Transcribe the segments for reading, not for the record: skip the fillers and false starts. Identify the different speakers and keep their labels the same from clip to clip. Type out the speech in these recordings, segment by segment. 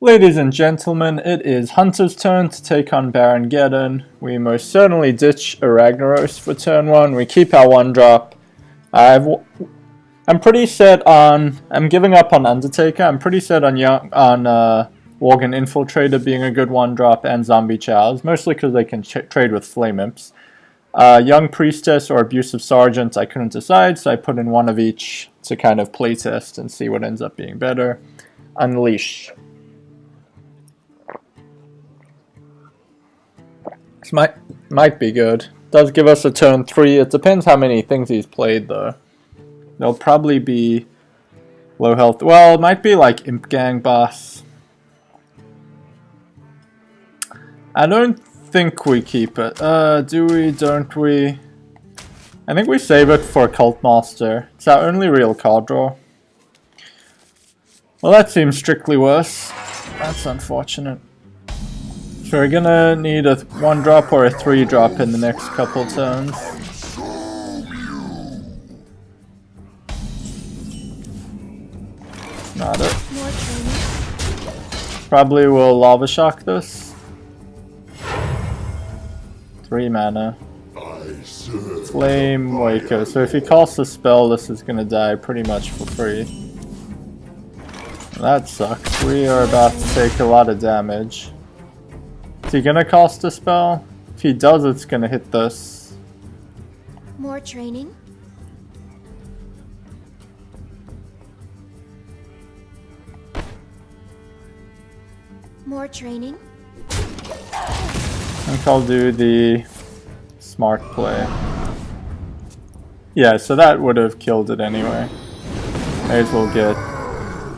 Speaker 1: Ladies and gentlemen, it is Hunter's turn to take on Baron Geddon. We most certainly ditch a Ragnaros for turn 1. We keep our 1-drop. I'm pretty set on... I'm giving up on Undertaker. I'm pretty set on Worgen Infiltrator being a good 1-drop and Zombie Chows, mostly because they can trade with Flame Imps. Young Priestess or Abusive Sergeant, I couldn't decide, so I put in one of each to kind of playtest and see what ends up being better. Unleash. This might be good. Does give us a turn 3. It depends how many things he's played though. They'll probably be low health. Well, it might be like Imp Gang boss. I don't think we keep it. Do we? Don't we? I think we save it for Cult Master. It's our only real card draw. Well, that seems strictly worse. That's unfortunate. So we're gonna need a 1-drop or a 3-drop in the next couple turns. Not it. Probably will Lava Shock this. 3 mana. Flame Waker. So if he casts a spell, this is gonna die pretty much for free. That sucks. We are about to take a lot of damage. Is he gonna cast a spell? If he does, it's gonna hit this.
Speaker 2: More training? More training?
Speaker 1: I think I'll do the smart play. Yeah, so that would have killed it anyway. May as well get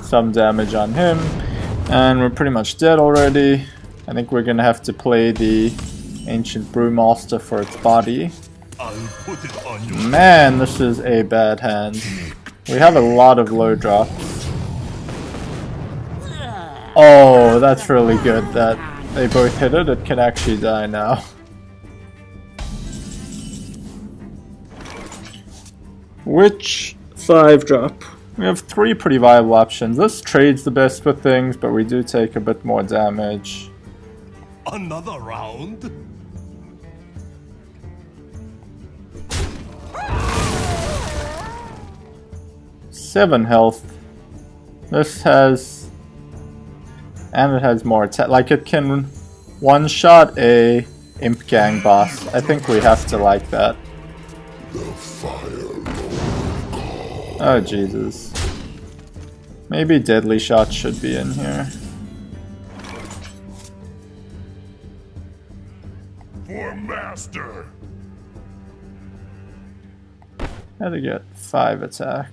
Speaker 1: some damage on him. And we're pretty much dead already. I think we're gonna have to play the Ancient Brewmaster for its body. Man, this is a bad hand. We have a lot of low drops. Oh, that's really good that they both hit it. It can actually die now. Which 5-drop? We have 3 pretty viable options. This trades the best with things, but we do take a bit more damage.
Speaker 3: Another round?
Speaker 1: Seven health. This has... and it has more attack. Like it can one-shot a Imp Gang boss. I think we have to like that. Oh Jesus. Maybe Deadly Shot should be in here.
Speaker 3: For master.
Speaker 1: How to get 5 attack.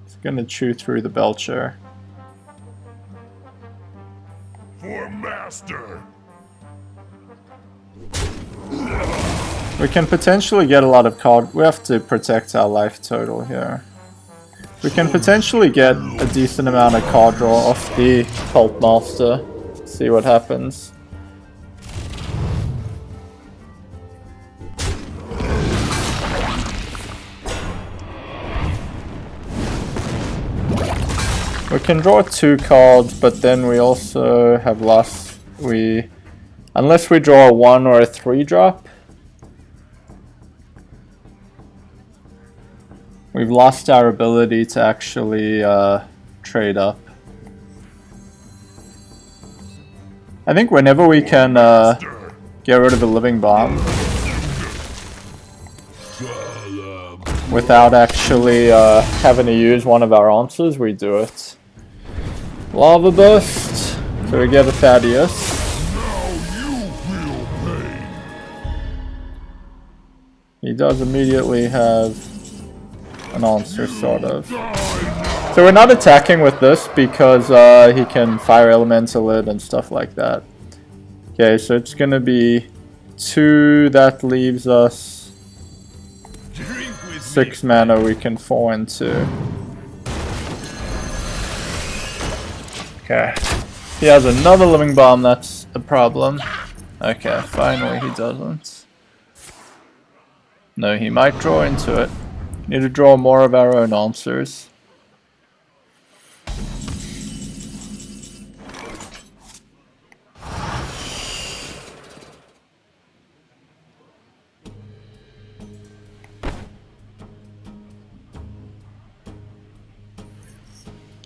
Speaker 1: It's gonna chew through the Belcher.
Speaker 3: For master.
Speaker 1: We can potentially get a lot of card. We have to protect our life total here. We can potentially get a decent amount of card draw off the Cult Master. See what happens. We can draw 2 cards, but then we also have lost. Unless we draw a 1 or a 3-drop, we've lost our ability to actually trade up. I think whenever we can get rid of a Living Bomb without actually having to use one of our answers, we do it. Lava Burst, so we get a Thaddeus. He does immediately have an answer, sort of. So we're not attacking with this because he can Fire Elemental it and stuff like that. Okay, so it's gonna be 2, that leaves us 6 mana we can fall into. Okay. If he has another Living Bomb, that's a problem. Okay, finally he doesn't. No, he might draw into it. Need to draw more of our own answers.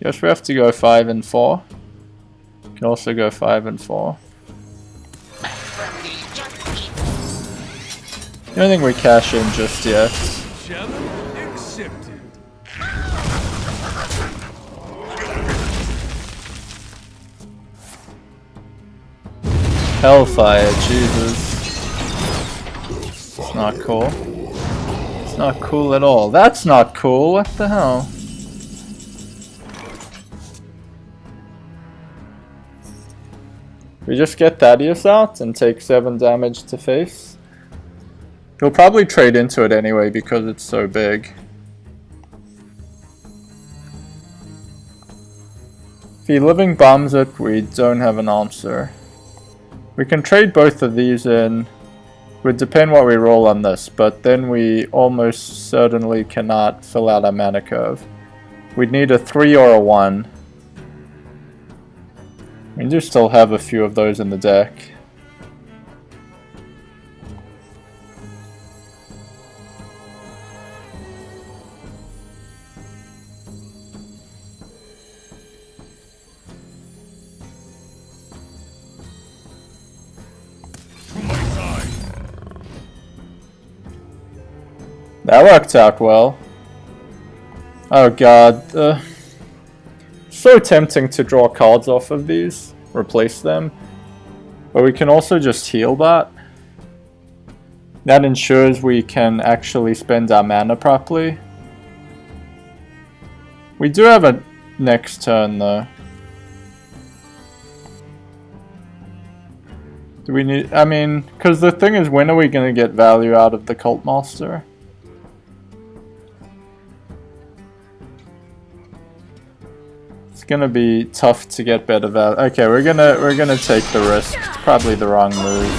Speaker 1: Guess we have to go 5 and 4. Can also go 5 and 4. I don't think we cash in just yet.
Speaker 3: Challenge accepted.
Speaker 1: Hellfire, Jesus. It's not cool. It's not cool at all. That's not cool. What the hell? We just get Thaddeus out and take 7 damage to face. He'll probably trade into it anyway because it's so big. If he living bombs it, we don't have an answer. We can trade both of these in. Would depend what we roll on this, but then we almost certainly cannot fill out our mana curve. We'd need a 3 or a 1. We do still have a few of those in the deck. That worked out well. Oh god. So tempting to draw cards off of these. Replace them. But we can also just heal that. That ensures we can actually spend our mana properly. We do have a next turn though. Do we need... I mean, because the thing is, when are we going to get value out of the Cult Master? It's gonna be tough to get better value. Okay, we're gonna take the risk. It's probably the wrong move.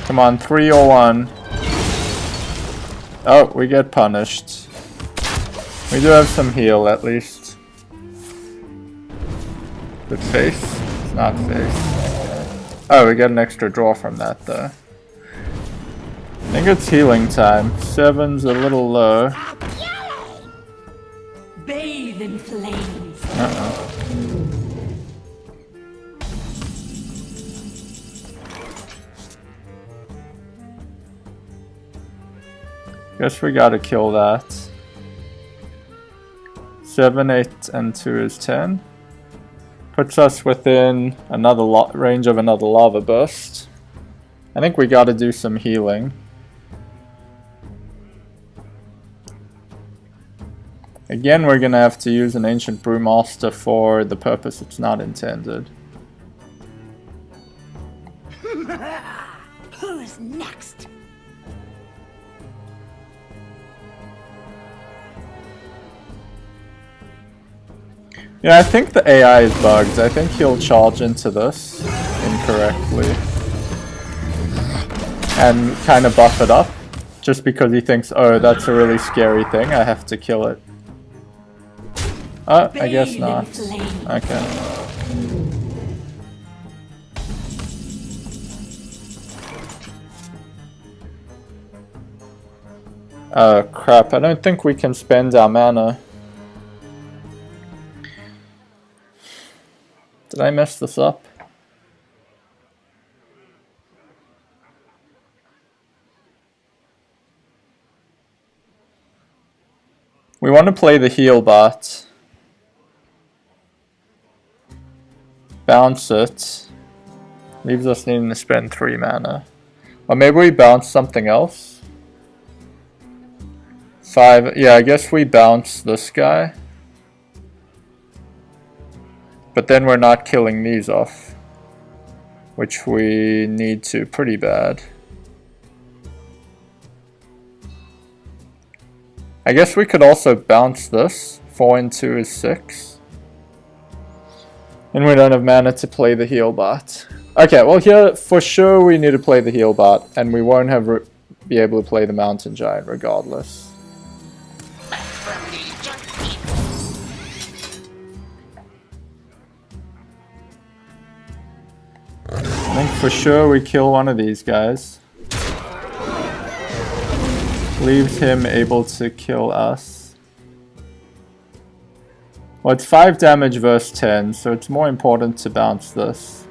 Speaker 1: Come on, 3 or 1. Oh, we get punished. We do have some heal at least. Good face? It's not face. Oh, we get an extra draw from that though. I think it's healing time. 7's a little low.
Speaker 4: Bathe in flames.
Speaker 1: Guess we gotta kill that. 7, 8, and 2 is 10. Puts us within another range of another lava burst. I think we gotta do some healing. Again, we're gonna have to use an Ancient Brewmaster for the purpose it's not intended.
Speaker 4: Who's next?
Speaker 1: Yeah, I think the AI is bugged. I think he'll charge into this incorrectly. And kind of buff it up. Just because he thinks, oh, that's a really scary thing, I have to kill it. Oh, I guess not. Okay. Oh crap, I don't think we can spend our mana. Did I mess this up? We want to play the heal bot. Bounce it. Leaves us needing to spend 3 mana. Or maybe we bounce something else. 5. Yeah, I guess we bounce this guy. But then we're not killing these off. Which we need to pretty bad. I guess we could also bounce this. 4 and 2 is 6. And we don't have mana to play the heal bot. Okay, well here, for sure we need to play the heal bot. And we won't be able to play the Mountain Giant regardless. I think for sure we kill one of these guys. Leaves him able to kill us. Well, it's 5 damage versus 10, so it's more important to bounce this.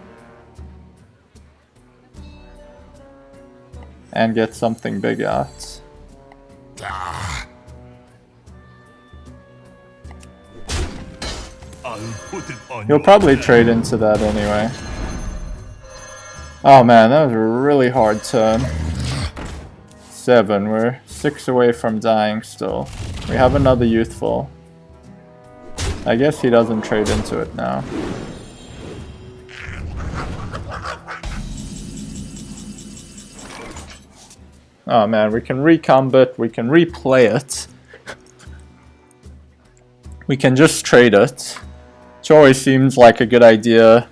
Speaker 1: And get something big out. You'll probably trade into that anyway. Oh man, that was a really hard turn. 7, we're 6 away from dying still. We have another youthful. I guess he doesn't trade into it now. Oh man, we can recomb it, we can replay it. We can just trade it. Which always seems like a good idea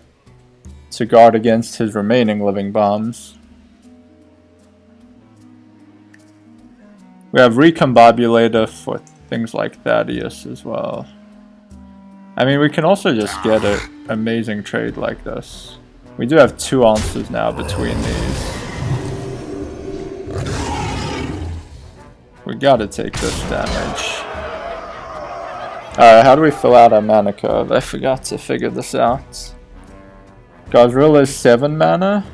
Speaker 1: to guard against his remaining living bombs. We have Recombobulator for things like Thaddeus as well. I mean, we can also just get an amazing trade like this. We do have 2 answers now between these. We gotta take this damage. Alright, how do we fill out our mana curve? I forgot to figure this out. Gazrilla is 7 mana.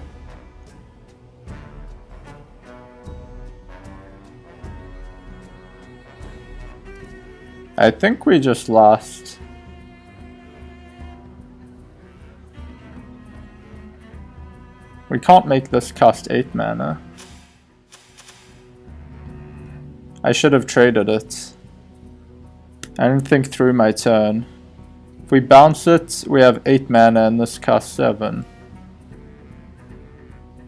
Speaker 1: I think we just lost. We can't make this cost 8 mana. I should have traded it. I didn't think through my turn. If we bounce it, we have 8 mana and this costs 7.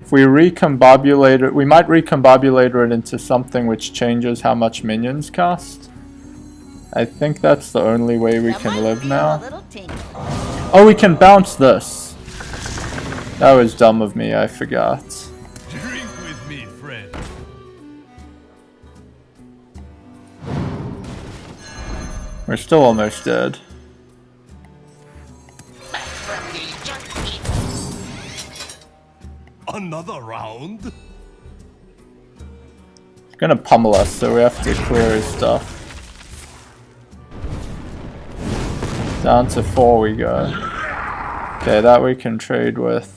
Speaker 1: If we recombobulate it, we might recombobulate it into something which changes how much minions cost. I think that's the only way we can live now. Oh, we can bounce this. That was dumb of me, I forgot.
Speaker 3: Drink with me, friend.
Speaker 1: We're still almost dead.
Speaker 3: Another round?
Speaker 1: He's gonna pummel us, so we have to clear his stuff. Down to 4 we go. Okay, that we can trade with.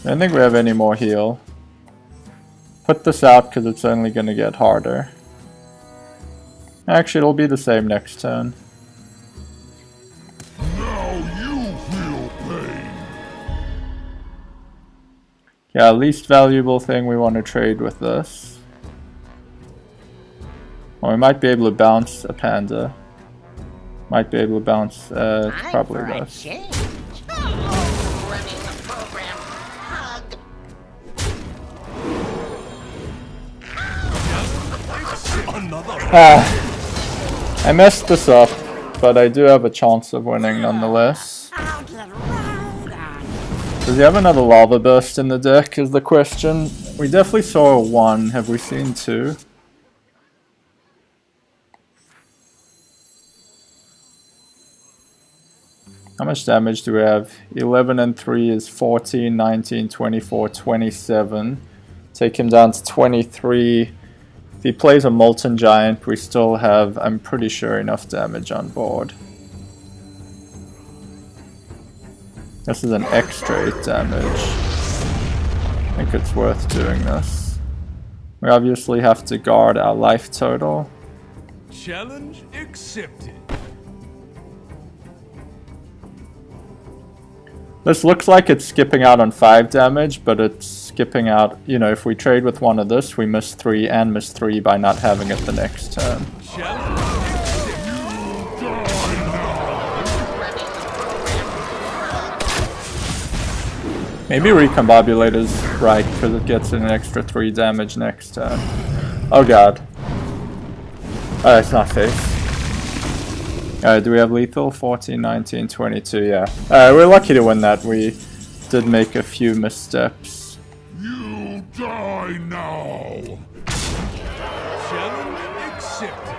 Speaker 1: I don't think we have any more heal. Put this out because it's only gonna get harder. Actually, it'll be the same next turn. Yeah, least valuable thing we want to trade with this. Or we might be able to bounce a panda. Might be able to bounce, probably this. I messed this up, but I do have a chance of winning nonetheless. Does he have another lava burst in the deck is the question. We definitely saw 1. Have we seen 2? How much damage do we have? 11 and 3 is 14, 19, 24, 27. Take him down to 23. If he plays a Molten Giant, we still have, I'm pretty sure, enough damage on board. This is an extra 8 damage. I think it's worth doing this. We obviously have to guard our life total.
Speaker 3: Challenge accepted.
Speaker 1: This looks like it's skipping out on 5 damage, but it's skipping out, you know, if we trade with one of this, we miss 3 and miss 3 by not having it the next turn. Maybe Recombobulator's right, because it gets an extra 3 damage next turn. Oh god. Oh, it's not face. Do we have lethal? 14, 19, 22, yeah. We're lucky to win that. We did make a few missteps.
Speaker 3: You die now! Challenge accepted.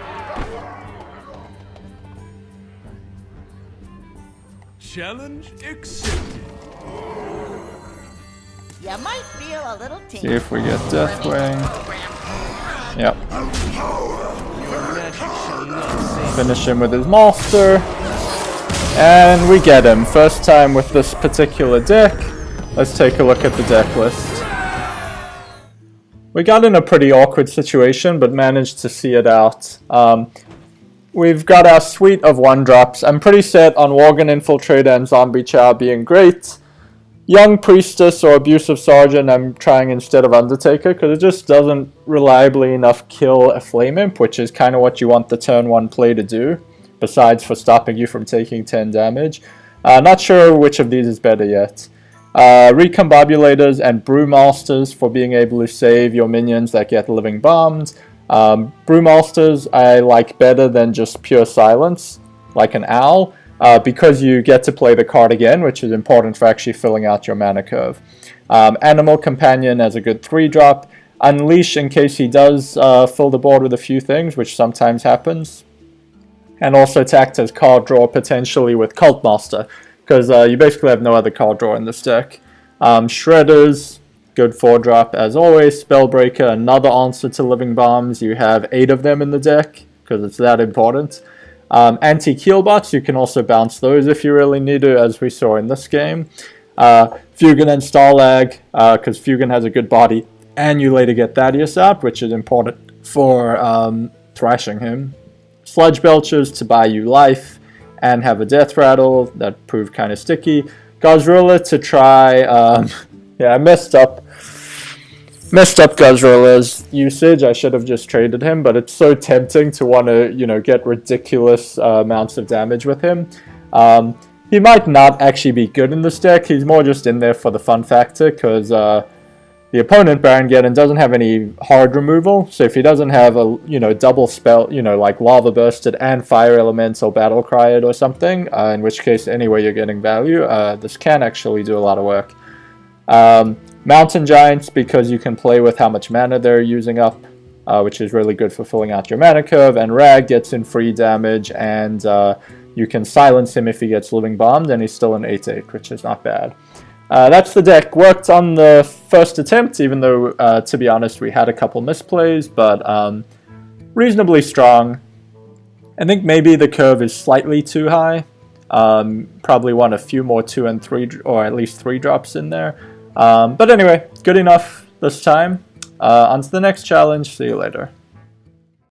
Speaker 3: Challenge accepted.
Speaker 5: You might feel a little tingle.
Speaker 1: See if we get Deathwing. Yep. Finish him with his monster. And we get him. First time with this particular deck. Let's take a look at the deck list. We got in a pretty awkward situation, but managed to see it out. We've got our suite of 1-drops. I'm pretty set on Worgen Infiltrator and Zombie Chow being great. Young Priestess or Abusive Sergeant I'm trying instead of Undertaker, because it just doesn't reliably enough kill a Flame Imp, which is kind of what you want the turn 1 play to do, besides for stopping you from taking 10 damage. Not sure which of these is better yet. Recombobulators and Brewmasters for being able to save your minions that get living bombed. Brewmasters I like better than just pure silence, like an owl, because you get to play the card again, which is important for actually filling out your mana curve. Animal Companion as a good 3-drop. Unleash in case he does fill the board with a few things, which sometimes happens. And also tact as card draw potentially with Cult Master, because you basically have no other card draw in this deck. Shredders, good 4-drop as always. Spellbreaker, another answer to Living Bombs. You have 8 of them in the deck, because it's that important. Anti-Keelbots, you can also bounce those if you really need to, as we saw in this game. Fugan and Starlag, because Fugan has a good body, and you later get Thaddeus out, which is important for thrashing him. Sludge Belchers to buy you life, and have a Death Rattle, that proved kind of sticky. Gazrilla to try, yeah, I messed up Gazrilla's usage. I should have just traded him, but it's so tempting to want to, you know, get ridiculous amounts of damage with him. He might not actually be good in this deck. He's more just in there for the fun factor, because the opponent, Baron Geddon, doesn't have any hard removal, so if he doesn't have a, you know, double spell, you know, like Lava Bursted and Fire Elemental Battle Cried or something, in which case anyway you're getting value, this can actually do a lot of work. Mountain Giants, because you can play with how much mana they're using up, which is really good for filling out your mana curve, and Rag gets in free damage, and you can silence him if he gets Living Bombed, and he's still an 8/8, which is not bad. That's the deck. Worked on the first attempt, even though, to be honest, we had a couple misplays, but reasonably strong. I think maybe the curve is slightly too high. Probably want a few more 2 and 3, or at least 3 drops in there. But anyway, good enough this time. On to the next challenge. See you later.